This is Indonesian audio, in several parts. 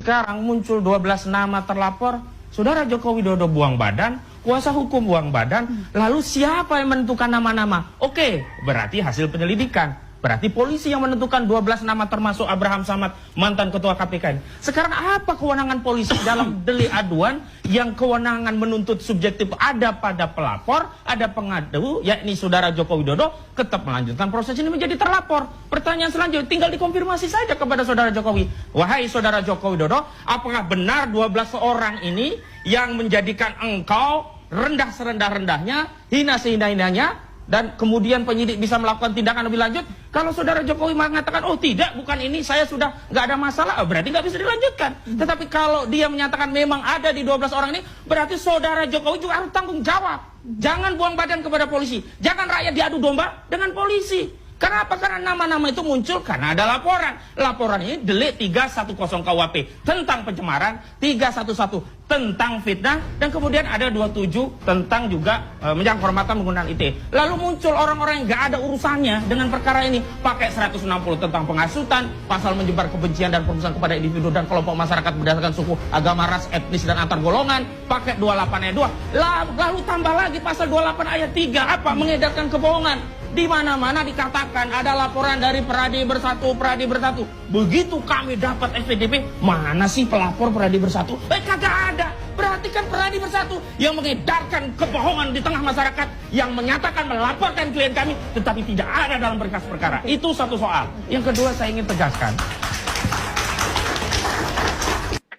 Sekarang muncul 12 nama terlapor, Saudara Joko Widodo buang badan, kuasa hukum buang badan, lalu siapa yang menentukan nama-nama? Oke, berarti hasil penyelidikan. Berarti polisi yang menentukan 12 nama termasuk Abraham Samad, mantan ketua KPK ini. Sekarang apa kewenangan polisi dalam delik aduan yang kewenangan menuntut subjektif ada pada pelapor, ada pengadu, yakni Saudara Joko Widodo, tetap melanjutkan proses ini menjadi terlapor. Pertanyaan selanjutnya tinggal dikonfirmasi saja kepada Saudara Jokowi. Wahai Saudara Joko Widodo, apakah benar 12 orang ini yang menjadikan engkau rendah serendah-rendahnya, hina sehina-hinanya, dan kemudian penyidik bisa melakukan tindakan lebih lanjut? Kalau Saudara Jokowi mengatakan, oh tidak, bukan ini, saya sudah nggak ada masalah, berarti nggak bisa dilanjutkan. Tetapi kalau dia menyatakan memang ada di 12 orang ini, berarti Saudara Jokowi juga harus tanggung jawab. Jangan buang badan kepada polisi, jangan rakyat diadu domba dengan polisi. Kenapa? Karena nama-nama itu muncul karena ada laporan. Laporan ini delik 310 KUHP tentang pencemaran, 311 tentang fitnah, dan kemudian ada 27 tentang juga menjaga kehormatan menggunakan ITE. Lalu muncul orang-orang yang nggak ada urusannya dengan perkara ini, pakai 160 tentang penghasutan, pasal menyebar kebencian dan perusahaan kepada individu dan kelompok masyarakat berdasarkan suku, agama, ras, etnis, dan antar golongan, pakai 28 ayat 2. Lalu tambah lagi pasal 28 ayat 3, apa? Mengedarkan kebohongan. Di mana-mana dikatakan ada laporan dari Peradi Bersatu, Peradi Bersatu. Begitu kami dapat SPDP, mana sih pelapor Peradi Bersatu? Kagak ada. Berarti kan Peradi Bersatu yang mengedarkan kebohongan di tengah masyarakat, yang menyatakan melaporkan klien kami, tetapi tidak ada dalam berkas perkara. Itu satu soal. Yang kedua saya ingin tegaskan.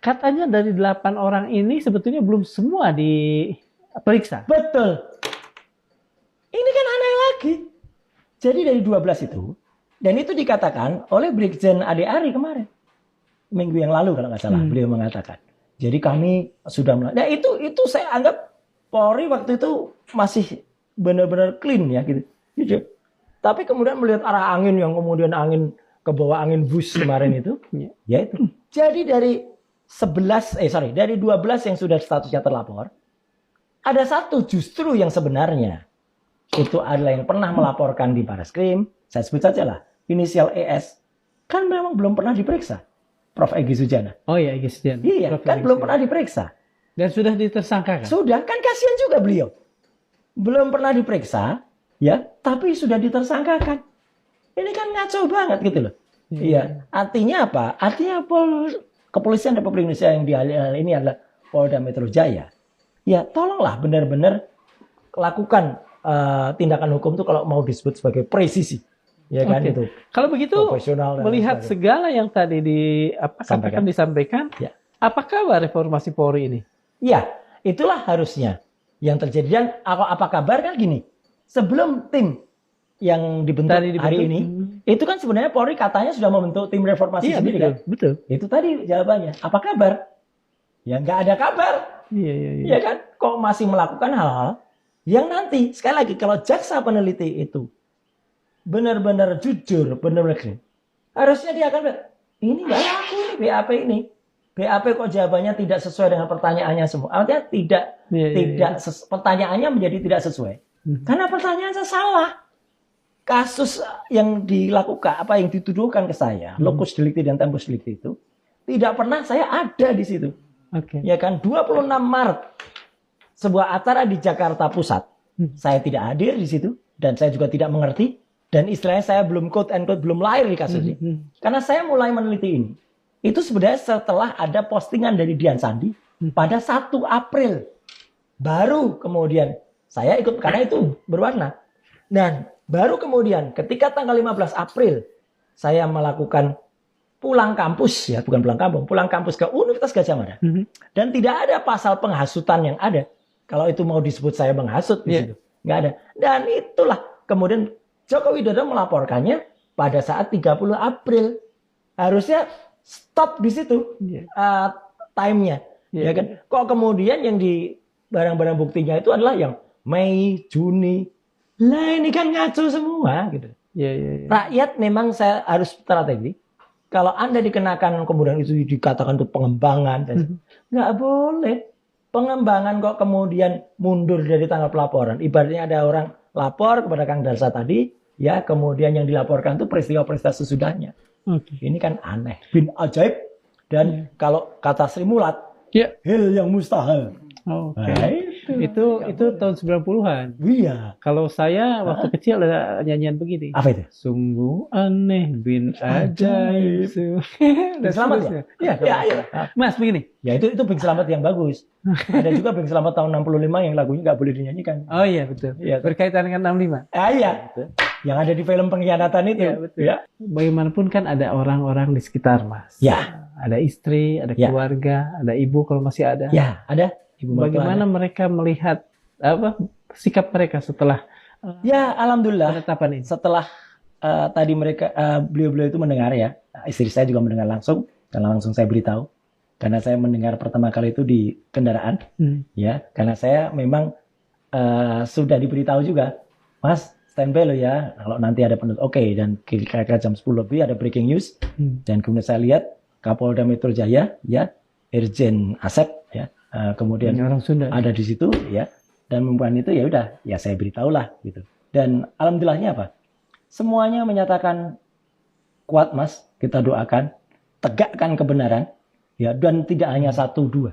Katanya dari 8 orang ini sebetulnya belum semua diperiksa. Betul. Ini kan aneh lagi. Jadi dari 12 itu, dan itu dikatakan oleh Brigjen Ade Ari kemarin. Minggu yang lalu kalau nggak salah, beliau mengatakan. Jadi kami sudah nah itu saya anggap Polri waktu itu masih benar-benar clean ya gitu. Tapi kemudian melihat arah angin yang kemudian angin ke bawah angin bus kemarin itu, ya itu. Jadi dari 12 yang sudah statusnya terlapor, ada satu justru yang sebenarnya itu adalah yang pernah melaporkan di Barreskrim, saya sebut saja lah, inisial ES, kan memang belum pernah diperiksa, Prof. Egy Sujana. Oh iya, Egy Sujana. Iya, Prof. kan belum pernah diperiksa. Dan sudah ditersangkakan? Sudah, kan kasihan juga beliau. Belum pernah diperiksa, ya, tapi sudah ditersangkakan. Ini kan ngaco banget gitu loh. Iya, artinya apa? Artinya Kepolisian Republik Indonesia yang di hal ini adalah Polda Metro Jaya. Ya, tolonglah benar-benar lakukan tindakan hukum itu kalau mau disebut sebagai presisi, ya kan itu. Kalau begitu, melihat segala yang tadi disampaikan, ya. Apa kabar reformasi Polri ini? Ya, itulah harusnya yang terjadi. Dan apa kabar kan gini, sebelum tim yang dibentuk hari ini, itu kan sebenarnya Polri katanya sudah membentuk tim reformasi sendiri kan? Betul. Itu tadi jawabannya. Apa kabar? Ya nggak ada kabar. Iya kan? Kok masih melakukan hal-hal yang nanti, sekali lagi, kalau jaksa peneliti itu benar-benar jujur, benar-benar harusnya dia akan bilang, ini nggak laku nih BAP ini. BAP kok jawabannya tidak sesuai dengan pertanyaannya semua. Artinya pertanyaannya menjadi tidak sesuai. Karena pertanyaannya salah. Kasus yang dilakukan, apa yang dituduhkan ke saya, locus delicti dan tempus delicti itu, tidak pernah saya ada di situ. Ya kan, 26 Maret. Sebuah acara di Jakarta Pusat. Saya tidak hadir di situ. Dan saya juga tidak mengerti. Dan istilahnya saya belum quote and quote belum lahir di kasus ini. Karena saya mulai meneliti ini. Itu sebenarnya setelah ada postingan dari Dian Sandi. Pada 1 April. Baru kemudian saya ikut. Karena itu berwarna. Dan baru kemudian ketika tanggal 15 April. Saya melakukan pulang kampus. Ya bukan pulang kampung. Pulang kampus ke Universitas Gadjah Mada. Dan tidak ada pasal penghasutan yang ada. Kalau itu mau disebut saya menghasut di situ, nggak ada. Dan itulah kemudian Joko Widodo melaporkannya pada saat 30 April. Harusnya stop di situ time-nya, ya kan? Kok kemudian yang di barang-barang buktinya itu adalah yang Mei, Juni. Lah ini kan ngaco semua, gitu. Rakyat memang saya harus strategi. Kalau Anda dikenakan kemudian itu dikatakan itu pengembangan, nggak boleh. Pengembangan kok kemudian mundur dari tanggal pelaporan. Ibaratnya ada orang lapor kepada Kang Darsa tadi, ya kemudian yang dilaporkan itu peristiwa-peristiwa sesudahnya. Ini kan aneh, bin ajaib. Dan kalau kata Sri Mulat, hal yang mustahil. Oke. Nah, Itu tahun 90-an. Iya. Kalau saya waktu kecil ada nyanyian begini. Apa itu? Sungguh aneh bin ajaib. Bing Slamet ya? Iya. Mas begini. Ya itu Bing Slamet yang bagus. Ada juga Bing Slamet tahun 65 yang lagunya nggak boleh dinyanyikan. Oh iya betul. Iya. Berkaitan dengan 65. Iya. Yang ada di film Pengkhianatan itu. Iya, betul. Ya. Bagaimanapun kan ada orang-orang di sekitar Mas. Ya. Ada istri, ada keluarga, ada ibu kalau masih ada. Ya, ada. Ibu bagaimana mereka melihat sikap mereka setelah ya alhamdulillah penetapan ini? Setelah tadi mereka beliau-beliau itu mendengar ya, istri saya juga mendengar langsung karena langsung saya beritahu karena saya mendengar pertama kali itu di kendaraan ya karena saya memang sudah diberitahu juga, Mas standby lo ya kalau nanti ada penutup. Oke, dan kira-kira jam 10 lebih ada breaking news dan kemudian saya lihat Kapolda Metro Jaya ya Irjen Asep ya. Kemudian orang Sunda ada di situ ya dan membuat itu ya udah ya saya beritahu lah gitu dan alhamdulillahnya apa semuanya menyatakan kuat Mas, kita doakan tegakkan kebenaran ya dan tidak hanya 1-2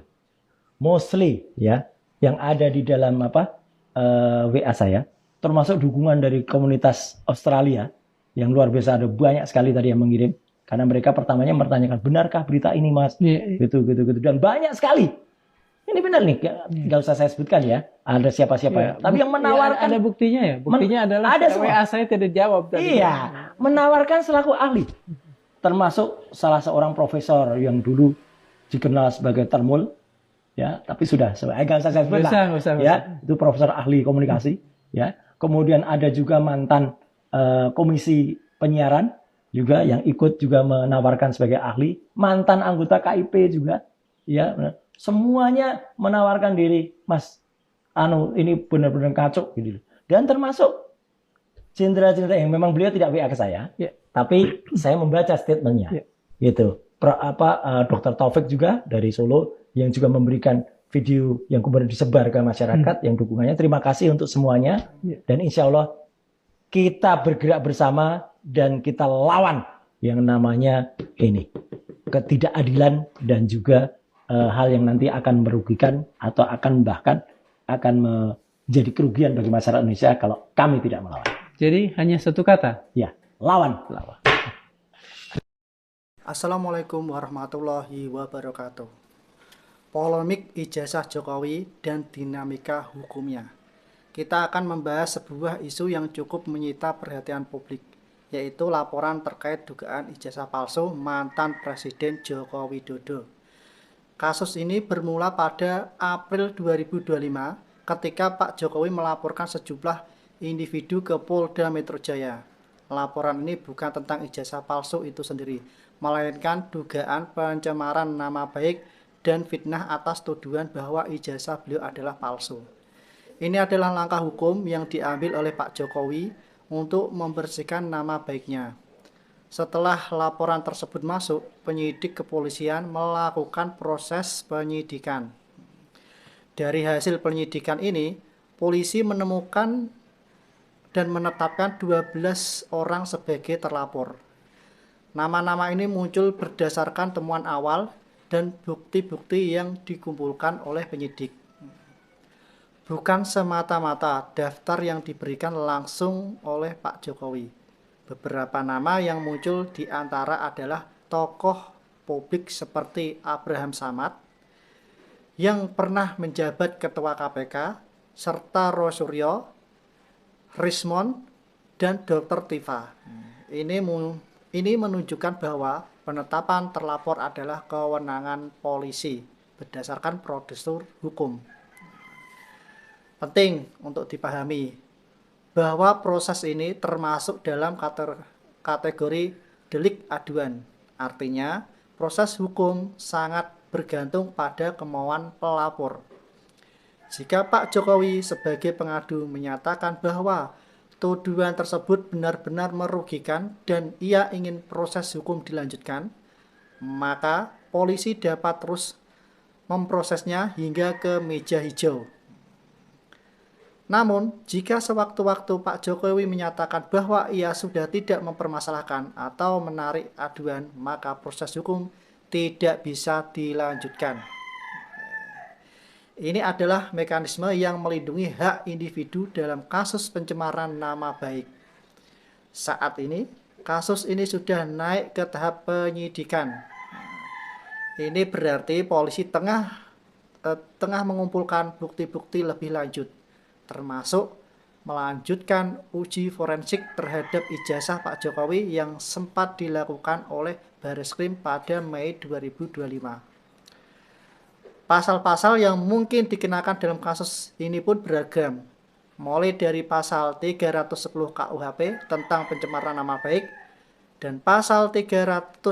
mostly ya yang ada di dalam WA saya termasuk dukungan dari komunitas Australia yang luar biasa, ada banyak sekali tadi yang mengirim karena mereka pertamanya mempertanyakan benarkah berita ini Mas gitu dan banyak sekali. Ini benar nih, nggak usah saya sebutkan ya. Ada siapa-siapa ya. Tapi yang menawarkan ada buktinya ya. Buktinya adalah ada WA saya tidak jawab. Iya, menawarkan selaku ahli. Termasuk salah seorang profesor yang dulu dikenal sebagai termul, ya. Tapi sudah, nggak usah saya sebut lah. Ya, itu profesor ahli komunikasi. Ya, kemudian ada juga mantan komisi penyiaran juga yang ikut juga menawarkan sebagai ahli. Mantan anggota KIP juga, ya. Semuanya menawarkan diri, Mas. Ini benar-benar kacau gitu. Dan termasuk jenderal-jenderal yang memang beliau tidak WA ke saya, tapi saya membaca statementnya, gitu. Dr. Taufik juga dari Solo yang juga memberikan video yang kemudian disebar ke masyarakat yang dukungannya. Terima kasih untuk semuanya. Dan insya Allah kita bergerak bersama dan kita lawan yang namanya ini ketidakadilan dan juga hal yang nanti akan merugikan atau akan bahkan akan menjadi kerugian bagi masyarakat Indonesia kalau kami tidak melawan. Jadi hanya satu kata? Ya, lawan. Assalamualaikum warahmatullahi wabarakatuh. Polemik ijazah Jokowi dan dinamika hukumnya. Kita akan membahas sebuah isu yang cukup menyita perhatian publik, yaitu laporan terkait dugaan ijazah palsu mantan Presiden Joko Widodo. Kasus ini bermula pada April 2025 ketika Pak Jokowi melaporkan sejumlah individu ke Polda Metro Jaya. Laporan ini bukan tentang ijazah palsu itu sendiri, melainkan dugaan pencemaran nama baik dan fitnah atas tuduhan bahwa ijazah beliau adalah palsu. Ini adalah langkah hukum yang diambil oleh Pak Jokowi untuk membersihkan nama baiknya. Setelah laporan tersebut masuk, penyidik kepolisian melakukan proses penyidikan. Dari hasil penyidikan ini, polisi menemukan dan menetapkan 12 orang sebagai terlapor. Nama-nama ini muncul berdasarkan temuan awal dan bukti-bukti yang dikumpulkan oleh penyidik. Bukan semata-mata daftar yang diberikan langsung oleh Pak Jokowi. Beberapa nama yang muncul di antara adalah tokoh publik seperti Abraham Samad yang pernah menjabat Ketua KPK, serta Rosuryo, Rismon, dan Dr. Tifa. Ini menunjukkan bahwa penetapan terlapor adalah kewenangan polisi berdasarkan prosedur hukum. Penting untuk dipahami bahwa proses ini termasuk dalam kategori delik aduan. Artinya, proses hukum sangat bergantung pada kemauan pelapor. Jika Pak Jokowi sebagai pengadu menyatakan bahwa tuduhan tersebut benar-benar merugikan dan ia ingin proses hukum dilanjutkan, maka polisi dapat terus memprosesnya hingga ke meja hijau. Namun, jika sewaktu-waktu Pak Jokowi menyatakan bahwa ia sudah tidak mempermasalahkan atau menarik aduan, maka proses hukum tidak bisa dilanjutkan. Ini adalah mekanisme yang melindungi hak individu dalam kasus pencemaran nama baik. Saat ini, kasus ini sudah naik ke tahap penyidikan. Ini berarti polisi tengah mengumpulkan bukti-bukti lebih lanjut, termasuk melanjutkan uji forensik terhadap ijazah Pak Jokowi yang sempat dilakukan oleh Bareskrim pada Mei 2025. Pasal-pasal yang mungkin dikenakan dalam kasus ini pun beragam, mulai dari pasal 310 KUHP tentang pencemaran nama baik dan pasal 311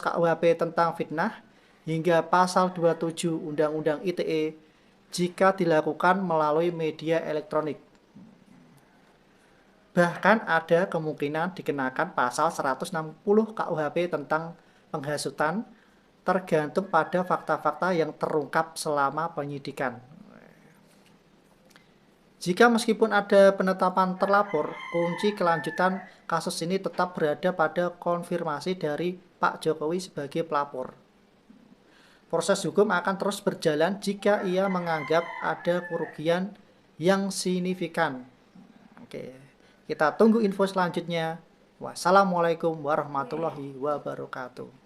KUHP tentang fitnah hingga pasal 27 Undang-Undang ITE jika dilakukan melalui media elektronik. Bahkan ada kemungkinan dikenakan pasal 160 KUHP tentang penghasutan tergantung pada fakta-fakta yang terungkap selama penyidikan. Jika meskipun ada penetapan terlapor, kunci kelanjutan kasus ini tetap berada pada konfirmasi dari Pak Jokowi sebagai pelapor. Proses hukum akan terus berjalan jika ia menganggap ada kerugian yang signifikan. Oke, kita tunggu info selanjutnya. Wassalamualaikum warahmatullahi wabarakatuh.